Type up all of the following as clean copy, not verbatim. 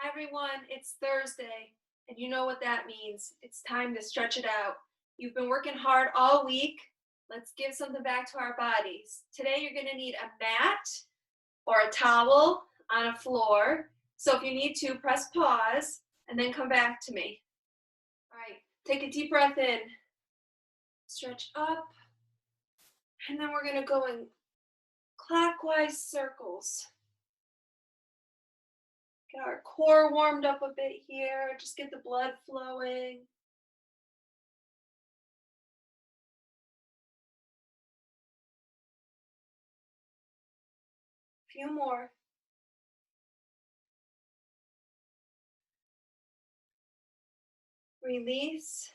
Hi everyone, it's Thursday, and you know what that means. It's time to stretch it out. You've been working hard all week. Let's give something back to our bodies. Today you're going to need a mat or a towel on a floor. So if you need to, press pause and then come back to me. All right, take a deep breath in, stretch up, and then we're going to go in clockwise circles. Get our core warmed up a bit here, just get the blood flowing. Few more. Release.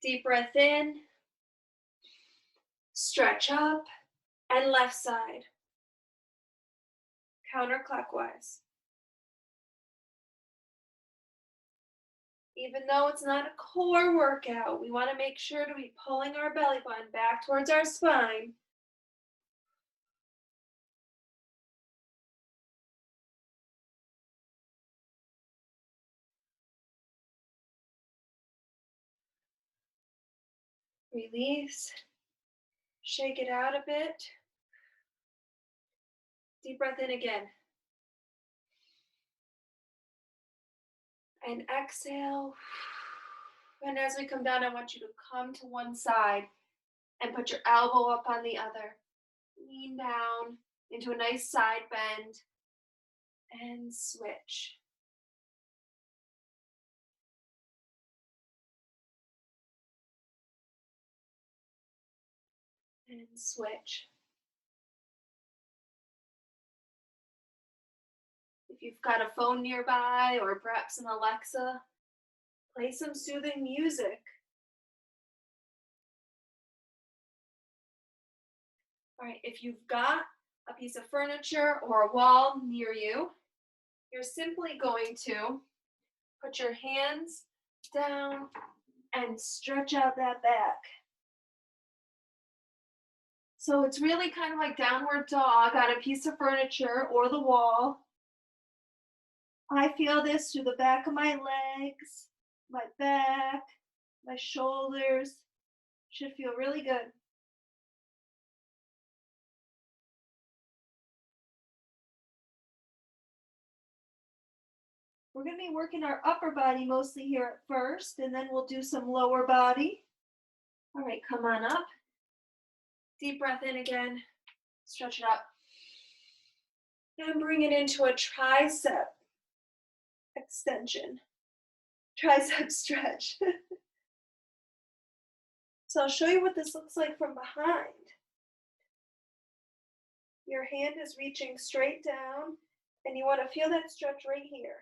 Deep breath in. Stretch up. And left side. Counterclockwise. Even though it's not a core workout, we want to make sure to be pulling our belly button back towards our spine. Release. Shake it out a bit. Deep breath in again. And exhale. And as we come down, I want you to come to one side and put your elbow up on the other. Lean down into a nice side bend and switch. And switch. If you've got a phone nearby or perhaps an Alexa, play some soothing music. All right, if you've got a piece of furniture or a wall near you, you're simply going to put your hands down and stretch out that back. So it's really kind of like downward dog on a piece of furniture or the wall. I feel this through the back of my legs, my back, my shoulders. Should feel really good. We're going to be working our upper body mostly here at first, and then we'll do some lower body. All right, come on up. Deep breath in again. Stretch it up. And bring it into a tricep extension. Tricep stretch. So I'll show you what this looks like from behind. Your hand is reaching straight down, and you want to feel that stretch right here.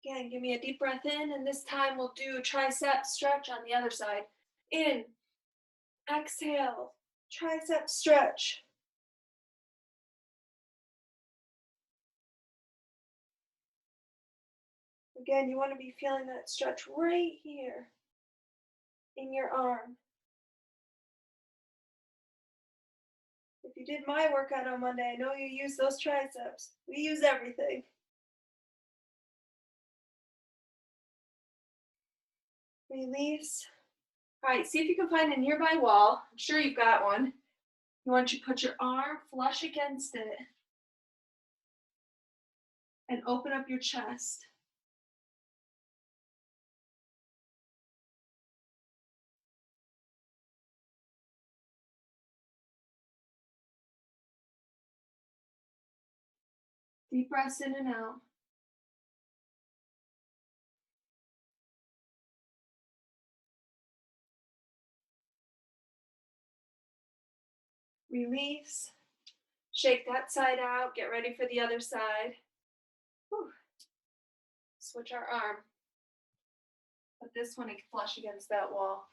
Again, give me a deep breath in, and this time we'll do tricep stretch on the other side. In, exhale, tricep stretch. Again, you want to be feeling that stretch right here in your arm. If you did my workout on Monday, I know you use those triceps. We use everything. Release. All right, see if you can find a nearby wall. I'm sure you've got one. You want you to put your arm flush against it and open up your chest. Deep breaths in and out. Release. Shake that side out. Get ready for the other side. Whew. Switch our arm. Put this one flush against that wall.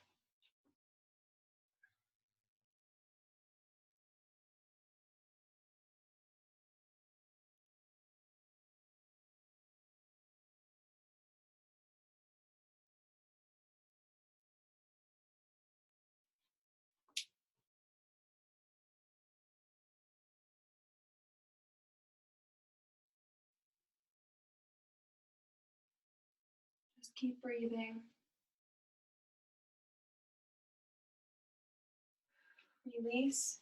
Just keep breathing. Release.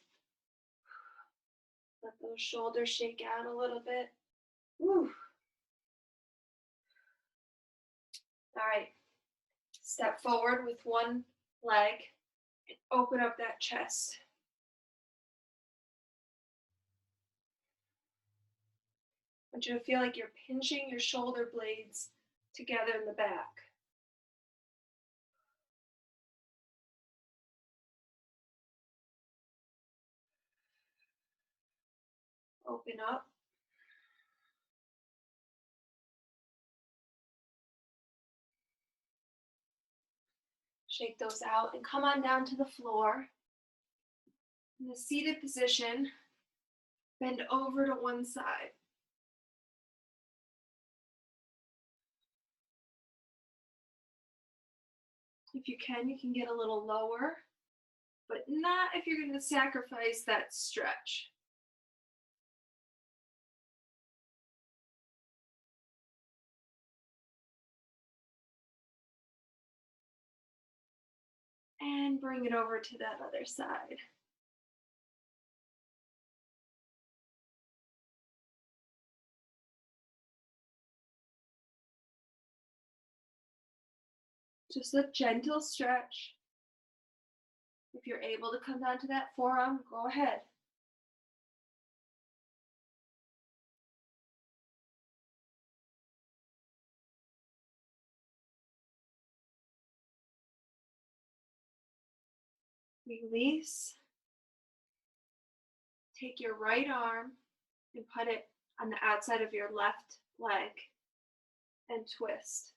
Let those shoulders shake out a little bit. Woo. All right. Step forward with one leg and open up that chest. I want you to feel like you're pinching your shoulder blades together in the back. Open up. Shake those out and come on down to the floor. In the seated position, bend over to one side. If you can get a little lower, but not if you're going to sacrifice that stretch. And bring it over to that other side. Just a gentle stretch. If you're able to come down to that forearm, go ahead. Release. Take your right arm and put it on the outside of your left leg and twist.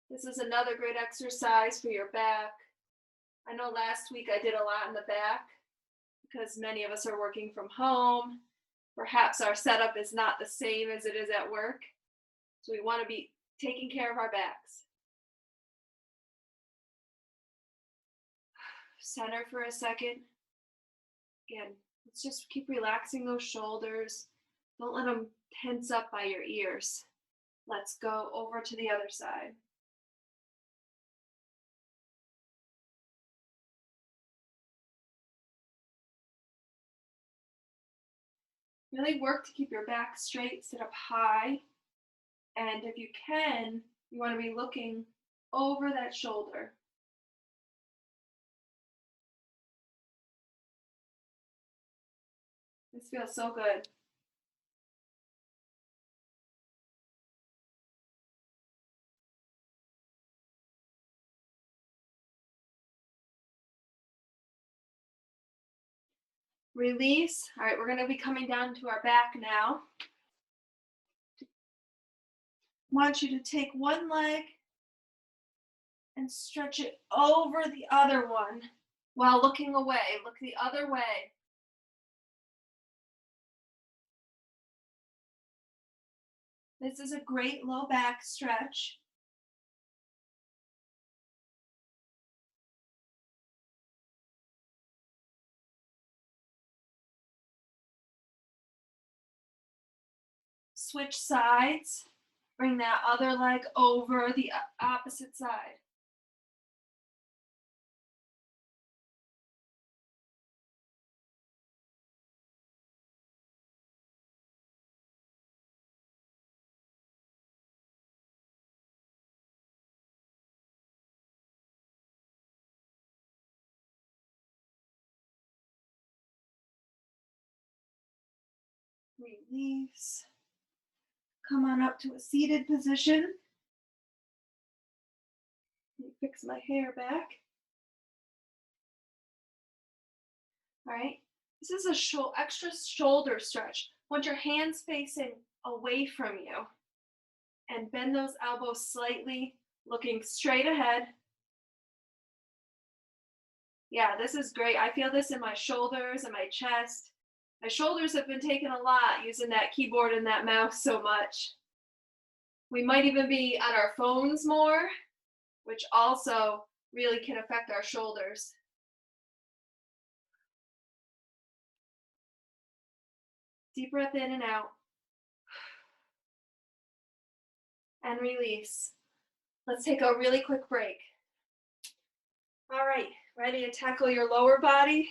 This is another great exercise for your back. I know last week I did a lot in the back because many of us are working from home. Perhaps our setup is not the same as it is at work. So we want to be taking care of our backs. Center for a second. Again, let's just keep relaxing those shoulders. Don't let them tense up by your ears. Let's go over to the other side. Really work to keep your back straight, sit up high. And if you can, you want to be looking over that shoulder. This feels so good. Release. All right, we're going to be coming down to our back now. I want you to take one leg and stretch it over the other one while looking away. Look the other way. This is a great low back stretch. Switch sides. Bring that other leg over the opposite side. Release. Come on up to a seated position. Let me fix my hair back. All right. This is a extra shoulder stretch. Want your hands facing away from you. And bend those elbows slightly, looking straight ahead. Yeah, this is great. I feel this in my shoulders and my chest. My shoulders have been taking a lot using that keyboard and that mouse so much. We might even be on our phones more, which also really can affect our shoulders. Deep breath in and out. And release. Let's take a really quick break. All right, ready to tackle your lower body?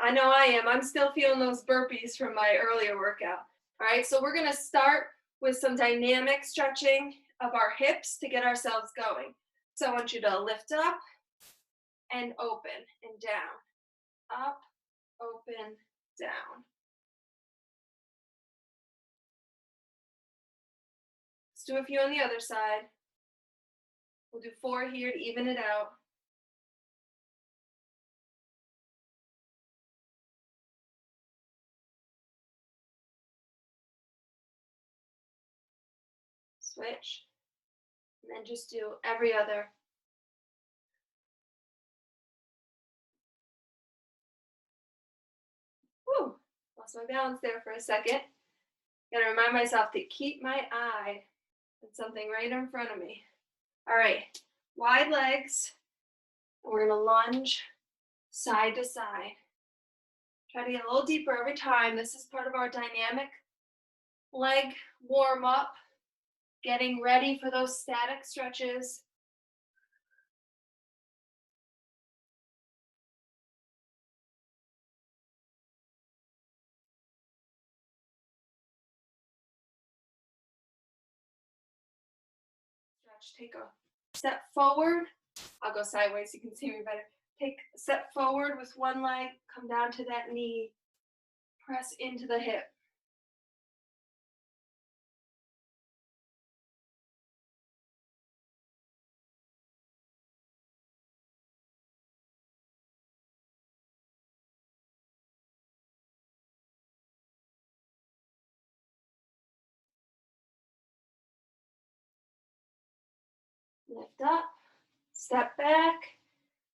I know I am. I'm still feeling those burpees from my earlier workout. All right, so we're gonna start with some dynamic stretching of our hips to get ourselves going. So I want you to lift up and open and down. Up, open, down. Let's do a few on the other side. We'll do 4 here to even it out. Switch. And then just do every other. Whew, lost my balance there for a second. Gotta remind myself to keep my eye on something right in front of me. All right, wide legs. We're gonna lunge side to side. Try to get a little deeper every time. This is part of our dynamic leg warm up, getting ready for those static stretches. Stretch, take a step forward. I'll go sideways so you can see me better. Take a step forward with one leg, come down to that knee, press into the hip. Lift up, step back,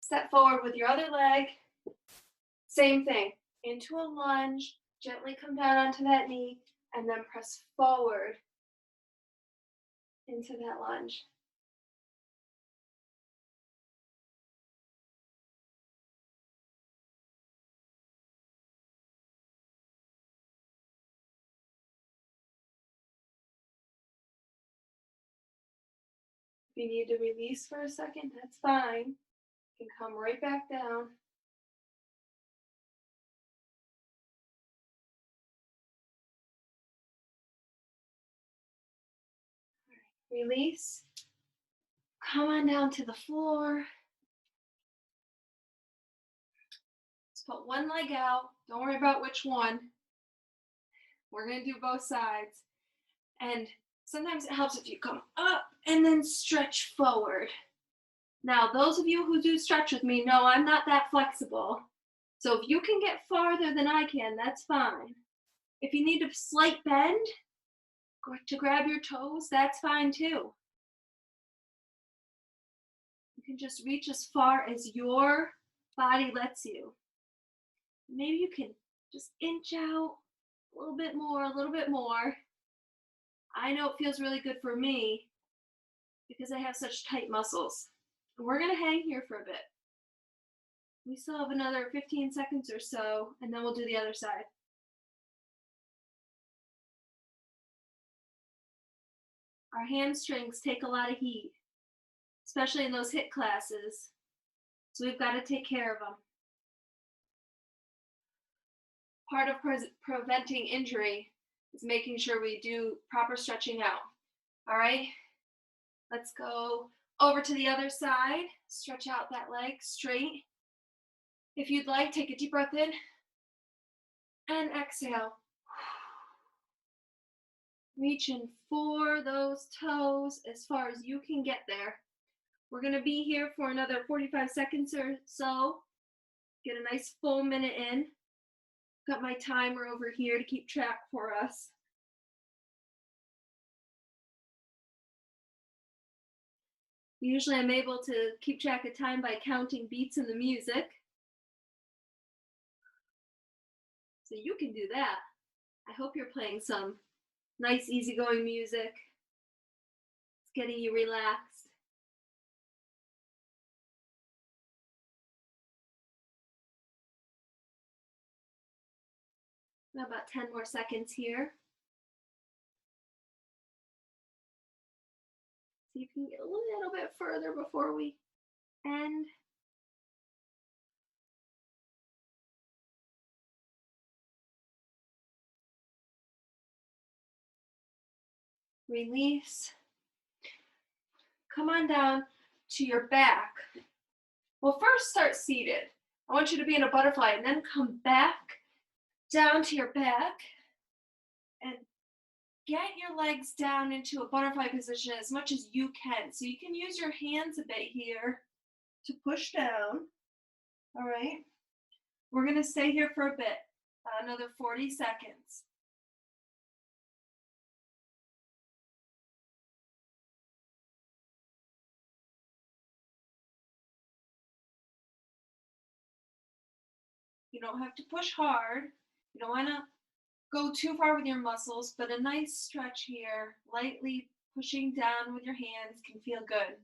step forward with your other leg. Same thing, into a lunge, gently come down onto that knee, and then press forward into that lunge. If you need to release for a second, that's fine. You can come right back down. Release. Come on down to the floor. Let's put one leg out. Don't worry about which one. We're going to do both sides. And sometimes it helps if you come up and then stretch forward. Now, those of you who do stretch with me know I'm not that flexible. So if you can get farther than I can, that's fine. If you need a slight bend to grab your toes, that's fine too. You can just reach as far as your body lets you. Maybe you can just inch out a little bit more, a little bit more. I know it feels really good for me because I have such tight muscles. And we're gonna hang here for a bit. We still have another 15 seconds or so, and then we'll do the other side. Our hamstrings take a lot of heat, especially in those HIIT classes. So we've got to take care of them. Part of preventing injury is making sure we do proper stretching out. All right, let's go over to the other side. Stretch out that leg straight. If you'd like, take a deep breath in and exhale. Reaching for those toes as far as you can get there. We're going to be here for another 45 seconds or so. Get a nice full minute in. Got my timer over here to keep track for us. Usually I'm able to keep track of time by counting beats in the music. So you can do that. I hope you're playing some nice easygoing music. It's getting you relaxed. About 10 more seconds here. See if you can get a little bit further before we end. Release. Come on down to your back. Well, first start seated. I want you to be in a butterfly and then come back down to your back and get your legs down into a butterfly position as much as you can. So you can use your hands a bit here to push down. All right. We're going to stay here for a bit, another 40 seconds. You don't have to push hard. You don't want to go too far with your muscles, but a nice stretch here, lightly pushing down with your hands can feel good.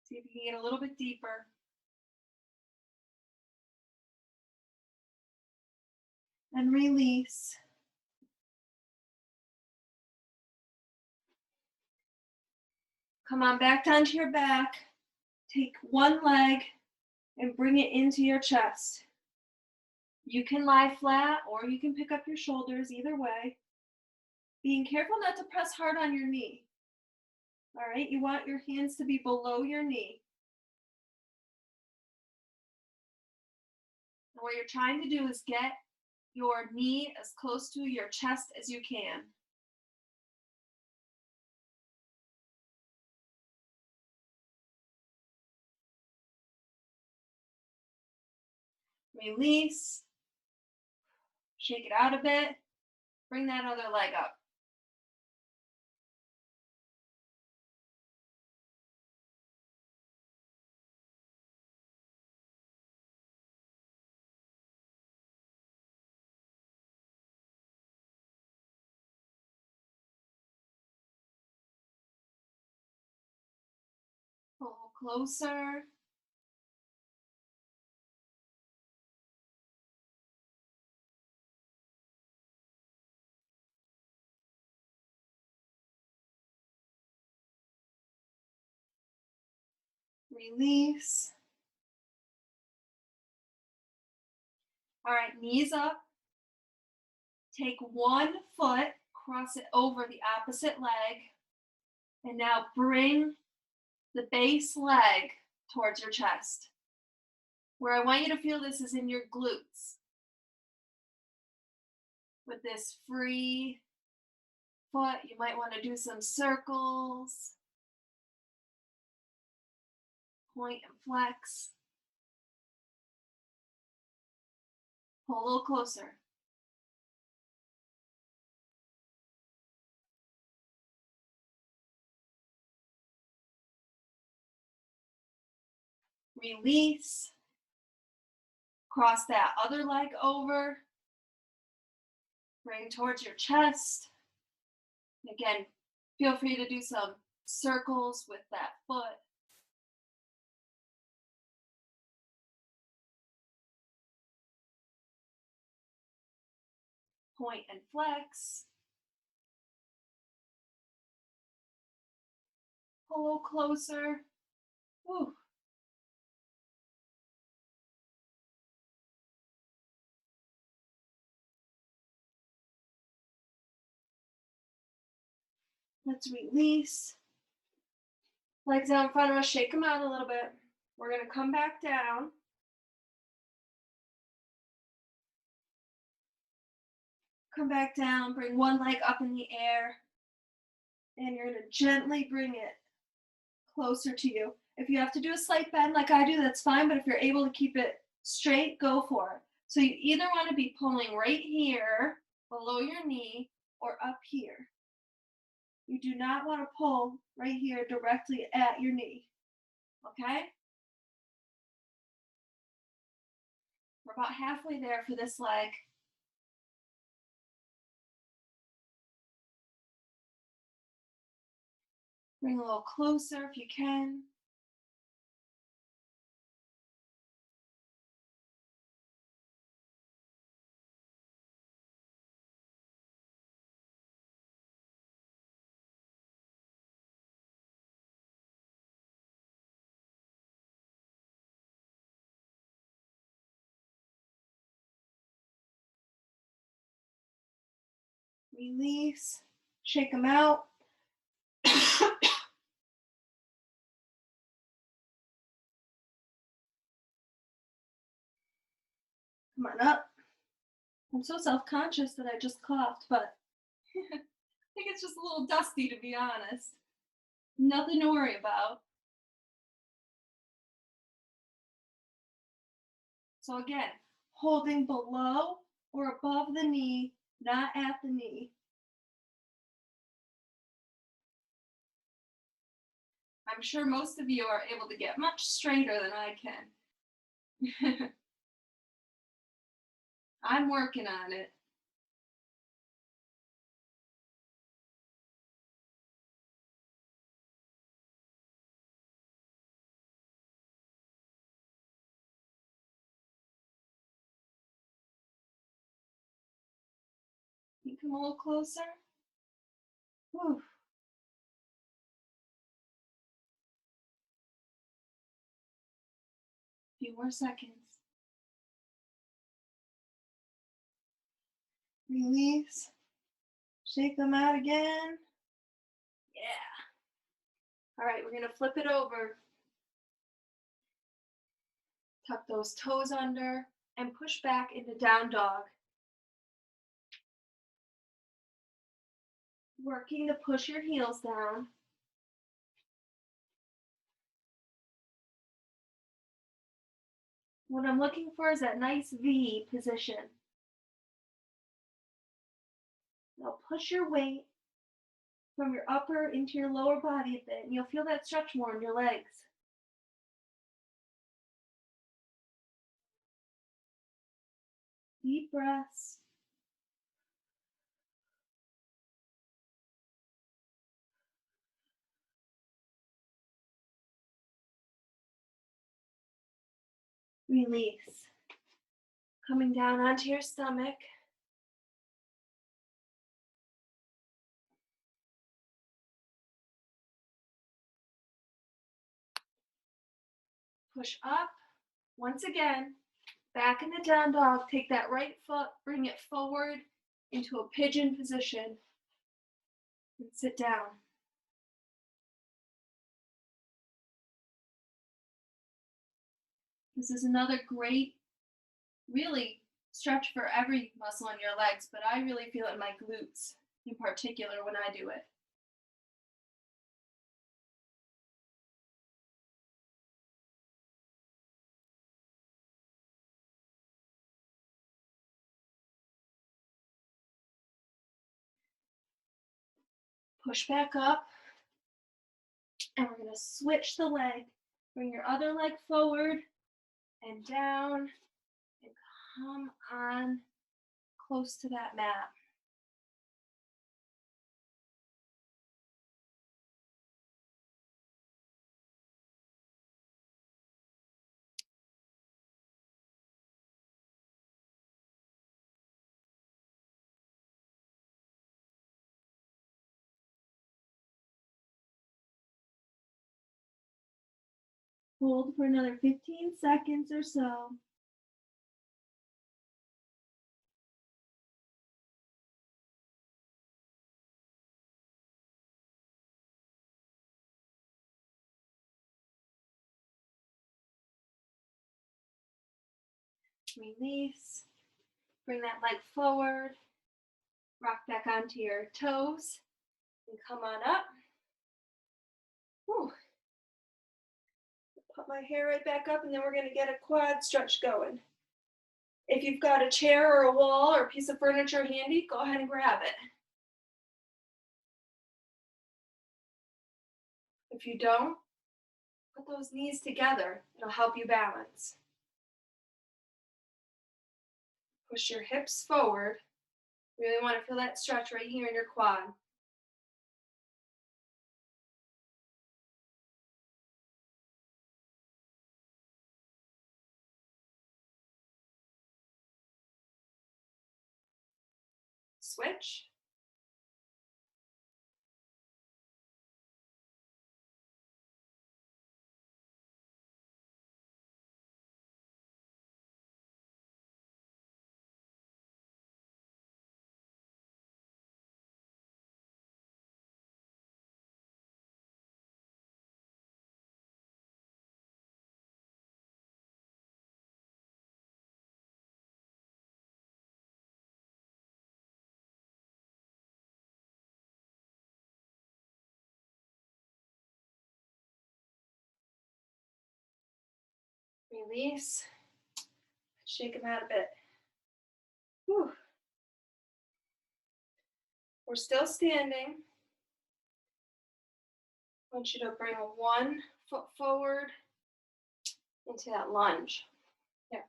See if you can get a little bit deeper. And release. Come on back down to your back. Take one leg and bring it into your chest. You can lie flat or you can pick up your shoulders, either way. Being careful not to press hard on your knee. All right, you want your hands to be below your knee. And what you're trying to do is get your knee as close to your chest as you can. Release. Shake it out a bit. Bring that other leg up. Pull closer. Release. All right, knees up. Take one foot, cross it over the opposite leg, and now bring the base leg towards your chest. Where I want you to feel this is in your glutes. With this free foot, you might want to do some circles. Point and flex. Pull a little closer. Release. Cross that other leg over. Bring towards your chest. Again, feel free to do some circles with that foot. Point and flex. Pull a little closer. Woo. Let's release. Legs out in front of us, shake them out a little bit. We're going to come back down. Come back down, bring one leg up in the air. And you're going to gently bring it closer to you. If you have to do a slight bend like I do, that's fine. But if you're able to keep it straight, go for it. So you either want to be pulling right here, below your knee, or up here. You do not want to pull right here directly at your knee. Okay? We're about halfway there for this leg. Bring a little closer if you can. Release. Shake them out. Come on up. I'm so self-conscious that I just coughed, but I think it's just a little dusty, to be honest. Nothing to worry about. So again, holding below or above the knee, not at the knee. I'm sure most of you are able to get much straighter than I can. I'm working on it. You come a little closer. Whew. A few more seconds. Release. Shake them out again. Yeah. All right, we're gonna flip it over. Tuck those toes under and push back into down dog. Working to push your heels down. What I'm looking for is that nice V position. Now push your weight from your upper into your lower body a bit, and you'll feel that stretch more in your legs. Deep breaths. Release. Coming down onto your stomach. Push up. Once again, back in the down dog. Take that right foot, bring it forward into a pigeon position, and sit down. This is another great, really stretch for every muscle in your legs, but I really feel it in my glutes in particular when I do it. Push back up, and we're going to switch the leg. Bring your other leg forward and down, and come on close to that mat. Hold for another 15 seconds or so. Release. Bring that leg forward. Rock back onto your toes and come on up. Whew. Put my hair right back up, and then we're going to get a quad stretch going. If you've got a chair or a wall or a piece of furniture handy, go ahead and grab it. If you don't, put those knees together. It'll help you balance. Push your hips forward. Really want to feel that stretch right here in your quad. switch. Release. Shake them out a bit. Whew. We're still standing. I want you to bring one foot forward into that lunge. Yeah.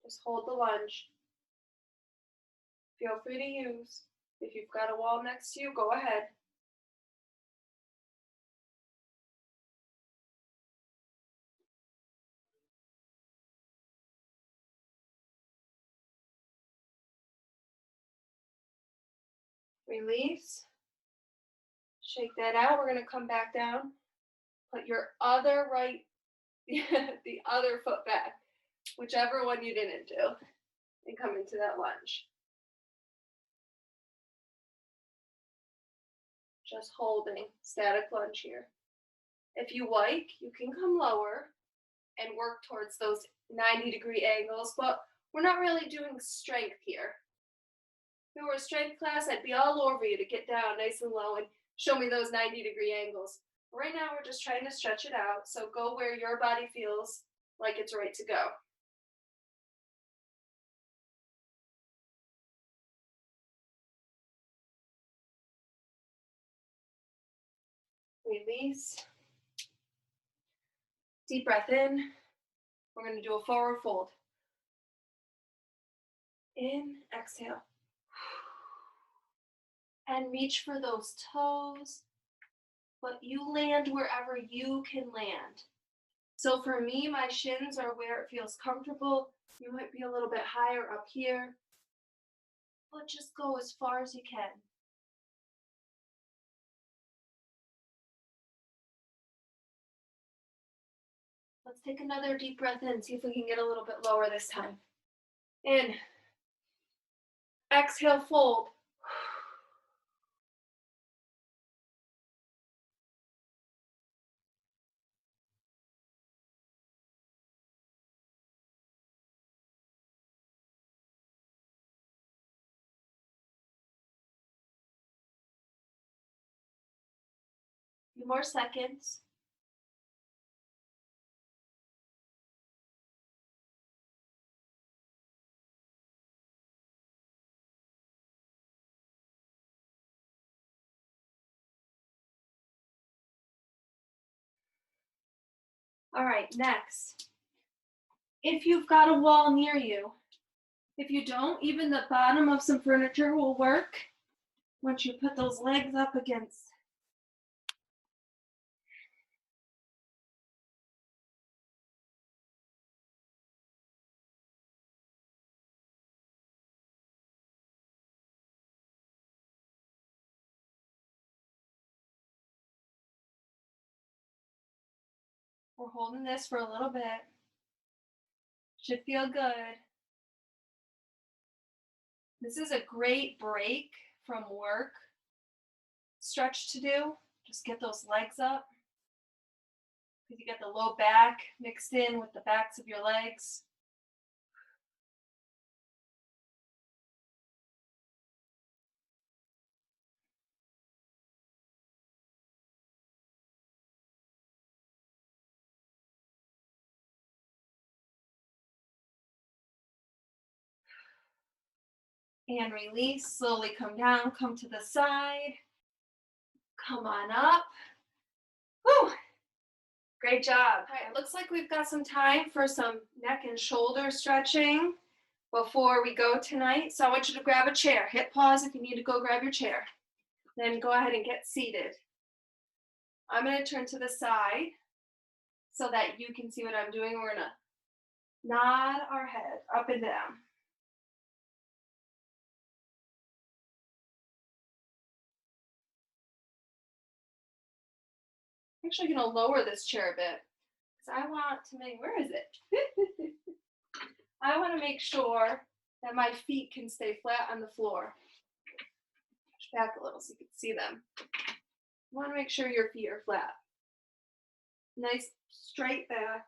Just hold the lunge. Feel free to use. If you've got a wall next to you, go ahead. Release. Shake that out. We're going to come back down. Put your other the other foot back, whichever one you didn't do, and come into that lunge. Just holding static lunge here. If you like, you can come lower and work towards those 90-degree angles, but we're not really doing strength here. If it were a strength class, I'd be all over you to get down nice and low and show me those 90-degree angles. Right now, we're just trying to stretch it out, so go where your body feels like it's right to go. Release. Deep breath in. We're going to do a forward fold. In, exhale. And reach for those toes, but you land wherever you can land. So for me, my shins are where it feels comfortable. You might be a little bit higher up here, but just go as far as you can. Let's take another deep breath in, see if we can get a little bit lower this time. In. Exhale, fold. A few more seconds. All right, next. If you've got a wall near you, if you don't, even the bottom of some furniture will work. Once you put those legs up against. We're holding this for a little bit. Should feel good. This is a great break from work stretch to do. Just get those legs up. Because you get the low back mixed in with the backs of your legs. And release, slowly come down, come to the side. Come on up. Whew. Great job. All right, it looks like we've got some time for some neck and shoulder stretching before we go tonight. So I want you to grab a chair. Hit pause if you need to go grab your chair. Then go ahead and get seated. I'm going to turn to the side so that you can see what I'm doing. We're going to nod our head up and down. I'm actually going to lower this chair a bit because I want to make, where is it? I want to make sure that my feet can stay flat on the floor. Push back a little so you can see them. You want to make sure your feet are flat. Nice straight back.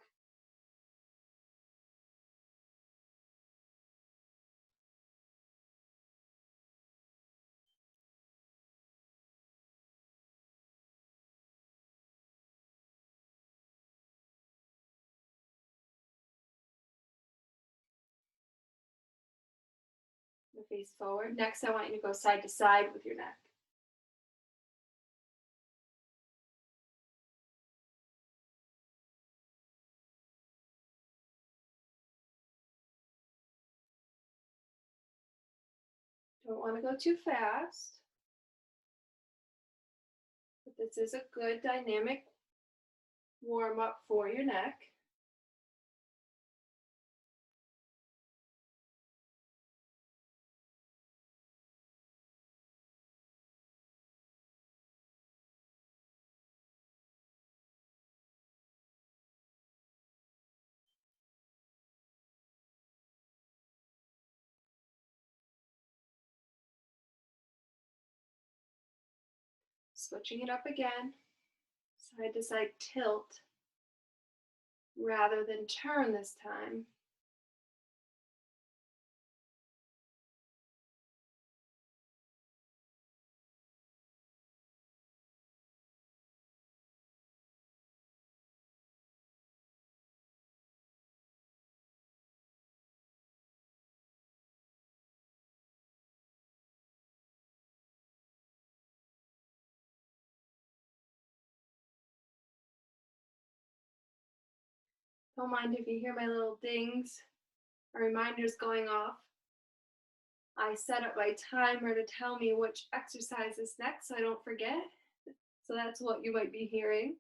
The face forward. Next, I want you to go side to side with your neck. Don't want to go too fast, but this is a good dynamic warm up for your neck. Switching it up again, side to side tilt rather than turn this time. Don't mind if you hear my little dings or reminders going off. I set up my timer to tell me which exercise is next so I don't forget. So that's what you might be hearing.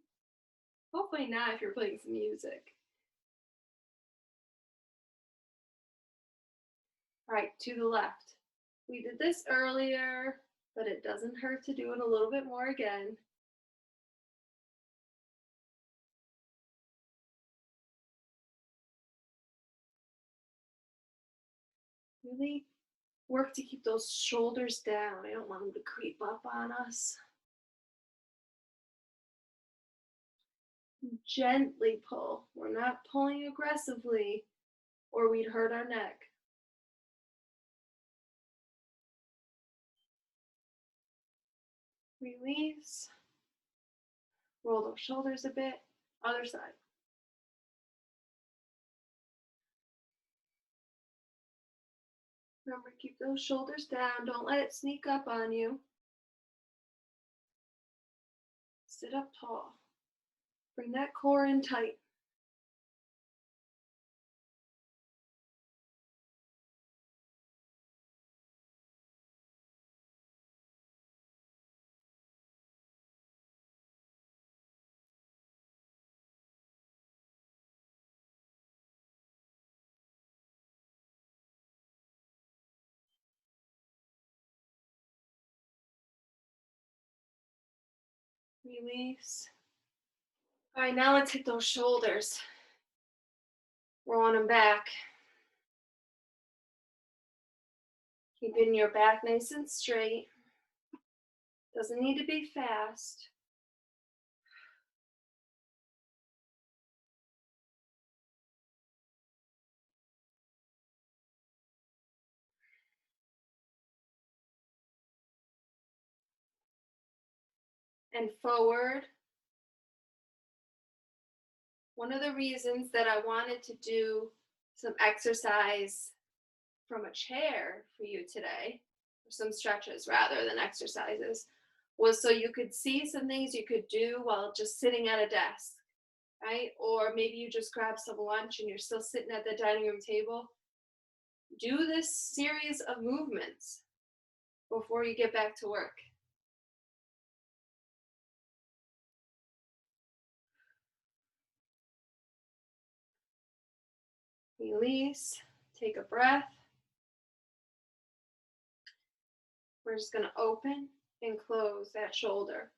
Hopefully not if you're playing some music. All right, to the left. We did this earlier, but it doesn't hurt to do it a little bit more again. Really work to keep those shoulders down. I don't want them to creep up on us. Gently pull. We're not pulling aggressively or we'd hurt our neck. Release. Roll those shoulders a bit. Other side. Remember, keep those shoulders down. Don't let it sneak up on you. Sit up tall. Bring that core in tight. Release. All right, now let's hit those shoulders. Rolling them back. Keeping your back nice and straight. Doesn't need to be fast. And forward. One of the reasons that I wanted to do some exercise from a chair for you today, or some stretches rather than exercises, was so you could see some things you could do while just sitting at a desk, right? Or maybe you just grab some lunch and you're still sitting at the dining room table. Do this series of movements before you get back to work. Release, take a breath. We're just going to open and close that shoulder.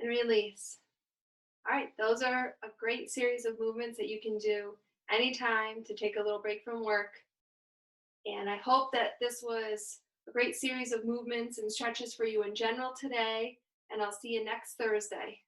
and release. All right, those are a great series of movements that you can do anytime to take a little break from work. And I hope that this was a great series of movements and stretches for you in general today. And I'll see you next Thursday.